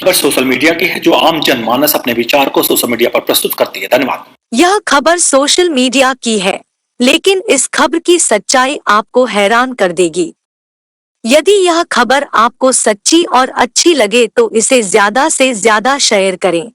खबर social media की है जो आम जनमानस अपने विचार को सोशल मीडिया पर प्रस्तुत करती है। धन्यवाद। यह खबर सोशल मीडिया की है, लेकिन इस खबर की सच्चाई आपको हैरान कर देगी। यदि यह खबर आपको सच्ची और अच्छी लगे तो इसे ज्यादा से ज्यादा शेयर करें।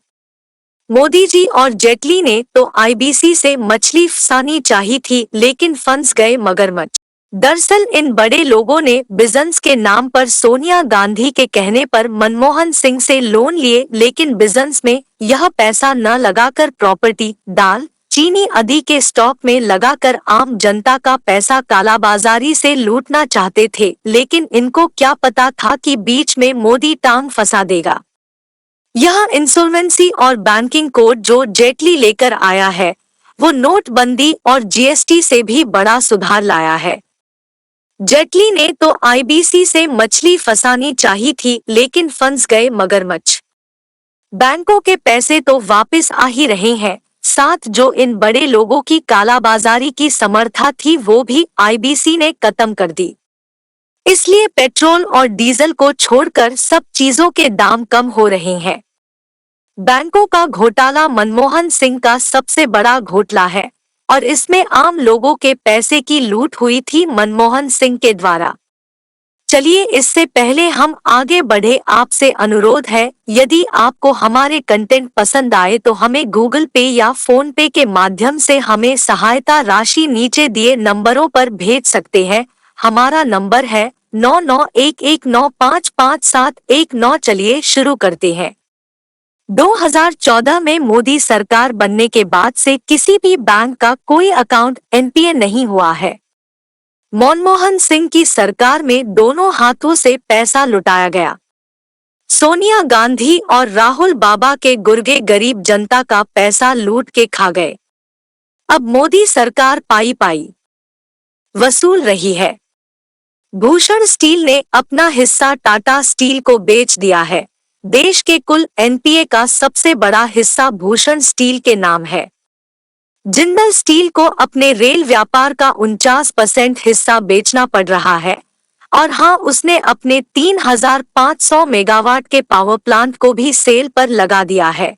मोदी जी और जेटली ने तो आईबीसी से मछली फंसानी चाहिए थी, लेकिन फंस गए मगरमच्छ। दरअसल इन बड़े लोगों ने बिजनेस के नाम पर सोनिया गांधी के कहने पर मनमोहन सिंह से लोन लिए, लेकिन बिजनेस में यह पैसा न लगाकर प्रॉपर्टी, दाल, चीनी आदि के स्टॉक में लगाकर आम जनता का पैसा कालाबाजारी से लूटना चाहते थे। लेकिन इनको क्या पता था कि बीच में मोदी टांग फंसा देगा। यह इंसॉल्वेंसी और बैंकिंग कोड जो जेटली लेकर आया है, वो नोटबंदी और जीएसटी से भी बड़ा सुधार लाया है। जेटली ने तो आईबीसी से मछली फंसानी चाहिए थी, लेकिन फंस गए मगरमच्छ। बैंकों के पैसे तो वापस आ ही रहे हैं, साथ जो इन बड़े लोगों की कालाबाजारी की समर्था थी वो भी आईबीसी ने खत्म कर दी। इसलिए पेट्रोल और डीजल को छोड़कर सब चीजों के दाम कम हो रहे हैं। बैंकों का घोटाला मनमोहन सिंह का सबसे बड़ा घोटाला है और इसमें आम लोगों के पैसे की लूट हुई थी मनमोहन सिंह के द्वारा। चलिए इससे पहले हम आगे बढ़े, आपसे अनुरोध है, यदि आपको हमारे कंटेंट पसंद आए तो हमें गूगल पे या फोन पे के माध्यम से हमें सहायता राशि नीचे दिए नंबरों पर भेज सकते हैं। हमारा नंबर है 9911955719। चलिए शुरू करते हैं। 2014 में मोदी सरकार बनने के बाद से किसी भी बैंक का कोई अकाउंट एनपीए नहीं हुआ है। मनमोहन सिंह की सरकार में दोनों हाथों से पैसा लुटाया गया। सोनिया गांधी और राहुल बाबा के गुर्गे गरीब जनता का पैसा लूट के खा गए। अब मोदी सरकार पाई पाई वसूल रही है। भूषण स्टील ने अपना हिस्सा टाटा स्टील को बेच दिया है। देश के कुल एनपीए का सबसे बड़ा हिस्सा भूषण स्टील के नाम है। जिंदल स्टील को अपने रेल व्यापार का 49% हिस्सा बेचना पड़ रहा है। और हाँ, उसने अपने 3500 मेगावाट के पावर प्लांट को भी सेल पर लगा दिया है।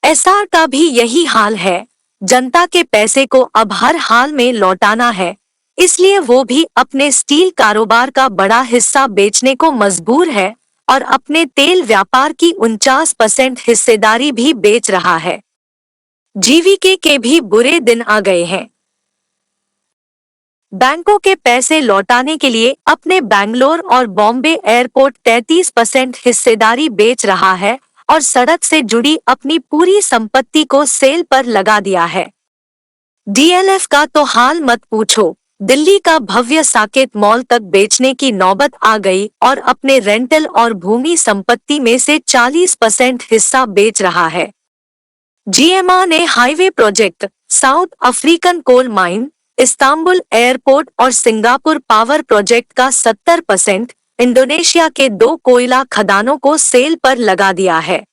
एसआर का भी यही हाल है। जनता के पैसे को अब हर हाल में लौटाना है, इसलिए वो भी अपने स्टील कारोबार का बड़ा हिस्सा बेचने को मजबूर है और अपने तेल व्यापार की 49% हिस्सेदारी भी बेच रहा है। जीवीके के भी बुरे दिन आ गए हैं। बैंकों के पैसे लौटाने के लिए अपने बैंगलोर और बॉम्बे एयरपोर्ट 33% हिस्सेदारी बेच रहा है और सड़क से जुड़ी अपनी पूरी संपत्ति को सेल पर लगा दिया है। डीएलएफ का तो हाल मत पूछो। दिल्ली का भव्य साकेत मॉल तक बेचने की नौबत आ गई और अपने रेंटल और भूमि संपत्ति में से 40% हिस्सा बेच रहा है। जीएमआर ने highway project, South African coal mine, Istanbul airport और सिंगापुर पावर प्रोजेक्ट का 70%, इंडोनेशिया के 2 कोयला खदानों को सेल पर लगा दिया है।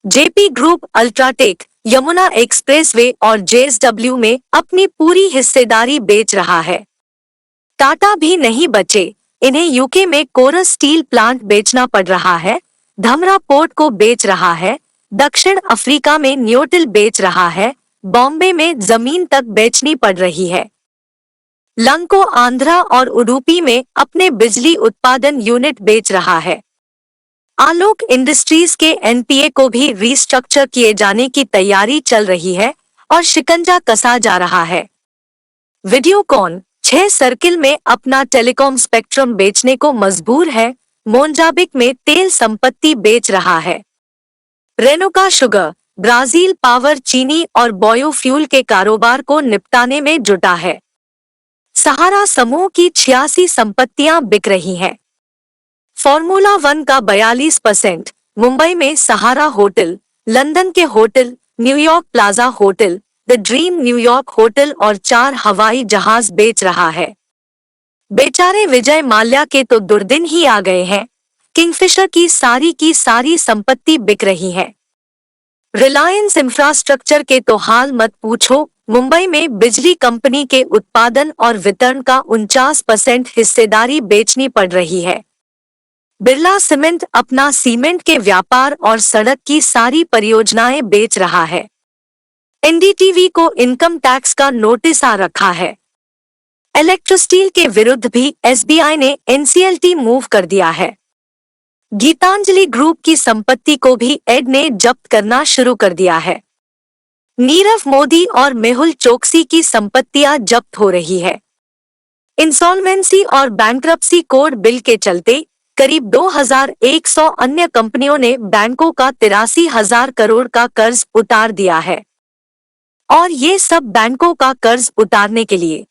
JP group UltraTech, Yamuna expressway और जेएसडब्ल्यू में अपनी पूरी हिस्सेदारी बेच रहा है। टाटा भी नहीं बचे, इन्हें यूके में कोरस स्टील प्लांट बेचना पड़ रहा है, धमरा पोर्ट को बेच रहा है, दक्षिण अफ्रीका में न्यूटिल बेच रहा है, बॉम्बे में जमीन तक बेचनी पड़ रही है। लंको आंध्रा और उडुपी में अपने बिजली उत्पादन यूनिट बेच रहा है। आलोक इंडस्ट्रीज के एनपीए को भी रीस्ट्रक्चर किए जाने की तैयारी चल रही है और शिकंजा कसा जा रहा है। वीडियोकॉन 6 सर्किल में अपना टेलीकॉम स्पेक्ट्रम बेचने को मजबूर है। मोजाम्बिक में तेल संपत्ति बेच रहा है। रेनोका शुगर, ब्राजील पावर चीनी और बायोफ्यूल के कारोबार को निपटाने में जुटा है। सहारा समूह की 86 संपत्तियां बिक रही हैं। फॉर्मूला 1 का 42%, मुंबई में सहारा होटल, लंदन के hotel, New York plaza hotel, the dream New York hotel और 4 हवाई जहाज बेच रहा है। बेचारे विजय माल्या के तो दुर्दिन ही आ गए हैं। किंगफिशर की सारी संपत्ति बिक रही है। रिलायंस इंफ्रास्ट्रक्चर के तो हाल मत पूछो। मुंबई में बिजली कंपनी के उत्पादन और वितरण का 49% हिस्सेदारी बेचनी पड़ रही है। बिरला सीमेंट अपना सीमेंट के व्यापार और सड़क की सारी परियोजनाएं बेच रहा है। एनडीटीवी को इनकम टैक्स का नोटिस आ रखा है। इलेक्ट्रोस्टील के विरुद्ध भी एसबीआई ने एनसीएलटी मूव कर दिया है। गीतांजलि ग्रुप की संपत्ति को भी एड ने जब्त करना शुरू कर दिया है। नीरव मोदी और मेहुल चोकसी की संपत्तियां जब्त हो रही है। इंसॉल्वेंसी और बैंक्रप्सी कोड बिल के चलते करीब 2100 अन्य कंपनियों ने बैंकों का 83,000 करोड़ का कर्ज उतार दिया है। और ये सब बैंकों का कर्ज उतारने के लिए।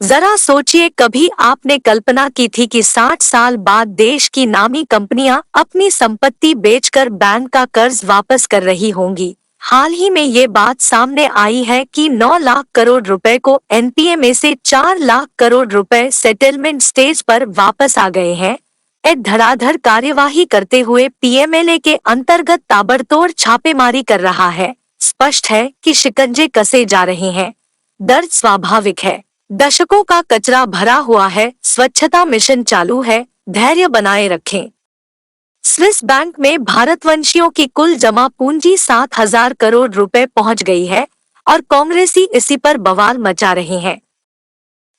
जरा सोचिए, कभी आपने कल्पना की थी कि 60 साल बाद देश की नामी कंपनियां अपनी संपत्ति बेचकर बैंक का कर्ज वापस कर रही होंगी? हाल ही में ये बात सामने आई है कि 9 लाख करोड़ रुपए को एनपीए में से 4 लाख करोड़ रुपए सेटलमेंट स्टेज पर वापस आ गए हैं। धड़ाधड़ कार्यवाही करते हुए पीएमएलए के अंतर्गत ताबड़तोड़ छापेमारी कर रहा है। स्पष्ट है कि शिकंजे कसे जा रहे हैं। दर्द स्वाभाविक है। दशकों का कचरा भरा हुआ है। स्वच्छता मिशन चालू है। धैर्य बनाए रखें। स्विस बैंक में भारतवंशियों की कुल जमा पूंजी 7,000 करोड़ रुपए पहुंच गई है और कांग्रेसी इसी पर बवाल मचा रहे हैं।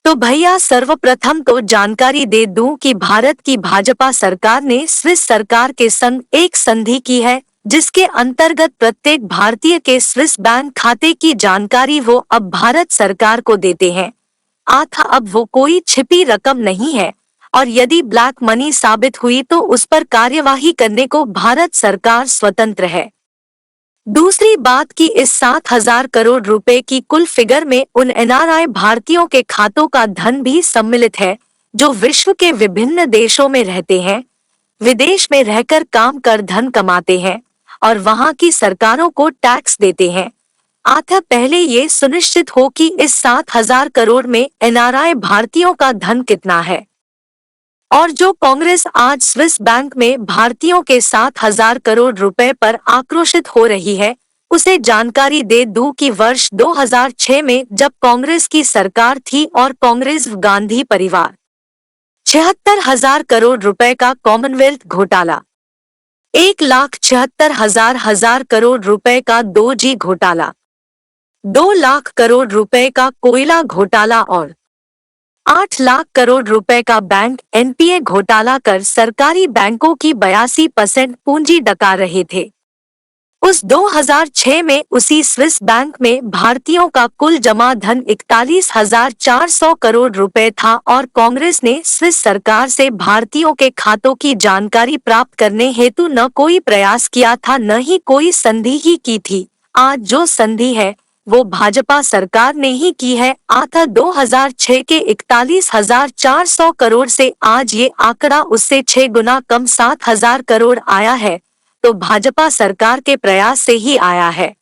तो भैया, सर्वप्रथम तो जानकारी दे दूं कि भारत की भाजपा सरकार ने स्विस सरकार के संग एक संधि की है, जिसके अंतर्गत प्रत्येक भारतीय के स्विस बैंक खाते की जानकारी वो अब भारत सरकार को देते हैं। अब वो कोई छिपी रकम नहीं है और यदि ब्लैक मनी साबित हुई तो उस पर कार्यवाही करने को भारत सरकार स्वतंत्र है। दूसरी बात कि इस 7,000 करोड़ रुपए की कुल फिगर में उन एनआरआई भारतीयों के खातों का धन भी सम्मिलित है जो विश्व के विभिन्न देशों में रहते हैं, विदेश में रहकर काम कर धन कमाते हैं और वहां की सरकारों को टैक्स देते हैं। पहले ये सुनिश्चित हो कि इस 7,000 करोड़ में एनआरआई भारतीयों का धन कितना है। और जो कांग्रेस आज स्विस बैंक में भारतीयों के 7,000 करोड़ रुपए पर आक्रोशित हो रही है, उसे जानकारी दे दूं कि वर्ष 2006 में जब कांग्रेस की सरकार थी और कांग्रेस गांधी परिवार 76,000 करोड़ रुपए का कॉमनवेल्थ घोटाला, 1,76,000 करोड़ रुपए का 2G घोटाला, 2 लाख करोड़ रुपए का कोयला घोटाला और 8 लाख करोड़ रुपए का बैंक एनपीए घोटाला कर सरकारी बैंकों की 82% पूंजी डका रहे थे। उस 2006 में उसी स्विस बैंक में भारतीयों का कुल जमा धन 41,400 करोड़ रुपए था और कांग्रेस ने स्विस सरकार से भारतीयों के खातों की जानकारी प्राप्त करने हेतु न कोई प्रयास किया था, न ही कोई संधि ही की थी। आज जो संधि है वो भाजपा सरकार ने ही की है। 2006 के 41,400 करोड़ से आज ये आंकड़ा उससे 6 गुना कम 7,000 करोड़ आया है, तो भाजपा सरकार के प्रयास से ही आया है।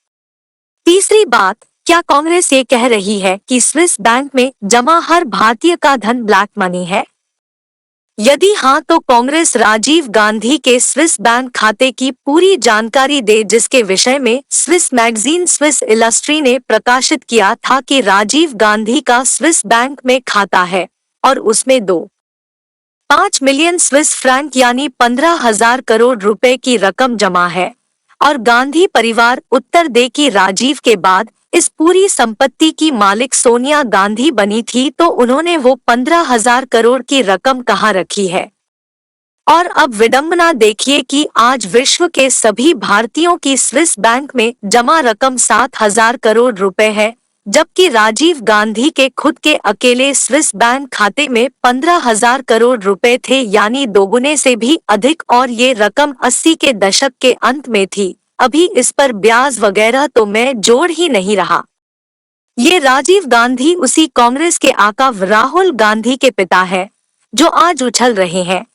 तीसरी बात, क्या कांग्रेस ये कह रही है कि स्विस बैंक में जमा हर भारतीय का धन ब्लैक मनी है? यदि हाँ, तो कांग्रेस राजीव गांधी के स्विस बैंक खाते की पूरी जानकारी दे, जिसके विषय में स्विस मैगजीन स्विस इलस्ट्री ने प्रकाशित किया था कि राजीव गांधी का स्विस बैंक में खाता है और उसमें 2.5 मिलियन स्विस फ्रैंक यानी 15,000 करोड़ रुपए की रकम जमा है और गांधी परिवार उत्तर दे कि राजीव के बाद इस पूरी संपत्ति की मालिक सोनिया गांधी बनी थी, तो उन्होंने वो 15,000 करोड़ की रकम कहाँ रखी है। और अब विडंबना देखिए कि आज विश्व के सभी भारतीयों की स्विस बैंक में जमा रकम 7,000 करोड़ रुपए है, जबकि राजीव गांधी के खुद के अकेले स्विस बैंक खाते में 15,000 करोड़ रुपए थे, यानी दोगुने से भी अधिक। और ये रकम 80 के दशक के अंत में थी। अभी इस पर ब्याज वगैरह तो मैं जोड़ ही नहीं रहा। ये राजीव गांधी उसी कांग्रेस के आका राहुल गांधी के पिता है जो आज उछल रहे हैं।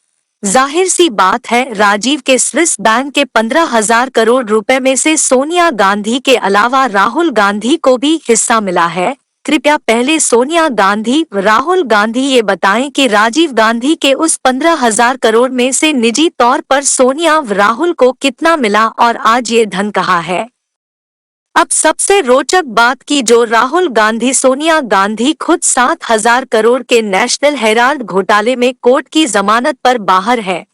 जाहिर सी बात है, राजीव के स्विस बैंक के 15,000 करोड़ रुपए में से सोनिया गांधी के अलावा राहुल गांधी को भी हिस्सा मिला है। कृपया पहले सोनिया गांधी राहुल गांधी ये बताएं कि राजीव गांधी के उस 15,000 करोड़ में से निजी तौर पर सोनिया राहुल को कितना मिला और आज ये धन कहाँ है। अब सबसे रोचक बात की जो राहुल गांधी सोनिया गांधी खुद 7,000 करोड़ के नेशनल हेराल्ड घोटाले में कोर्ट की जमानत पर बाहर है,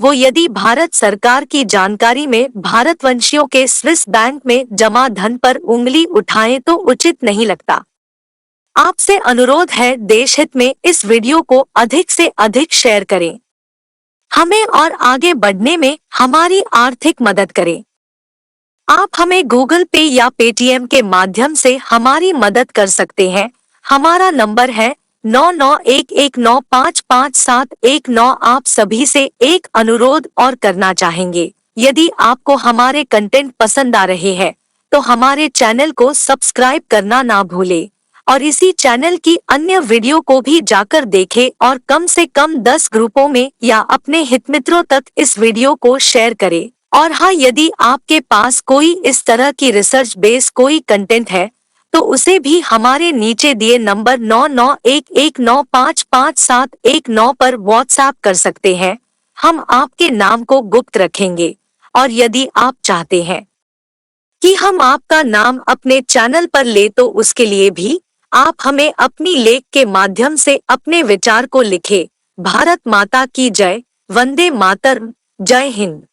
वो यदि भारत सरकार की जानकारी में भारतवंशियों के स्विस बैंक में जमा धन पर उंगली उठाएं तो उचित नहीं लगता। आपसे अनुरोध है, देश हित में इस वीडियो को अधिक से अधिक शेयर करें। हमें और आगे बढ़ने में हमारी आर्थिक मदद करें। आप हमें गूगल पे या पेटीएम के माध्यम से हमारी मदद कर सकते हैं। हमारा नंबर है 9911955719। आप सभी से एक अनुरोध और करना चाहेंगे, यदि आपको हमारे कंटेंट पसंद आ रहे हैं तो हमारे चैनल को सब्सक्राइब करना ना भूलें और इसी चैनल की अन्य वीडियो को भी जाकर देखें और कम से कम 10 ग्रुपों में या अपने हितमित्रों तक इस वीडियो को शेयर करें। और हाँ, यदि आपके पास कोई इस तरह की रिसर्च बेस कोई कंटेंट है तो उसे भी हमारे नीचे दिए नंबर 9911955719 पर व्हाट्सएप कर सकते हैं। हम आपके नाम को गुप्त रखेंगे और यदि आप चाहते हैं कि हम आपका नाम अपने चैनल पर ले तो उसके लिए भी आप हमें अपनी लेख के माध्यम से अपने विचार को लिखें। भारत माता की जय। वंदे मातरम। जय हिंद।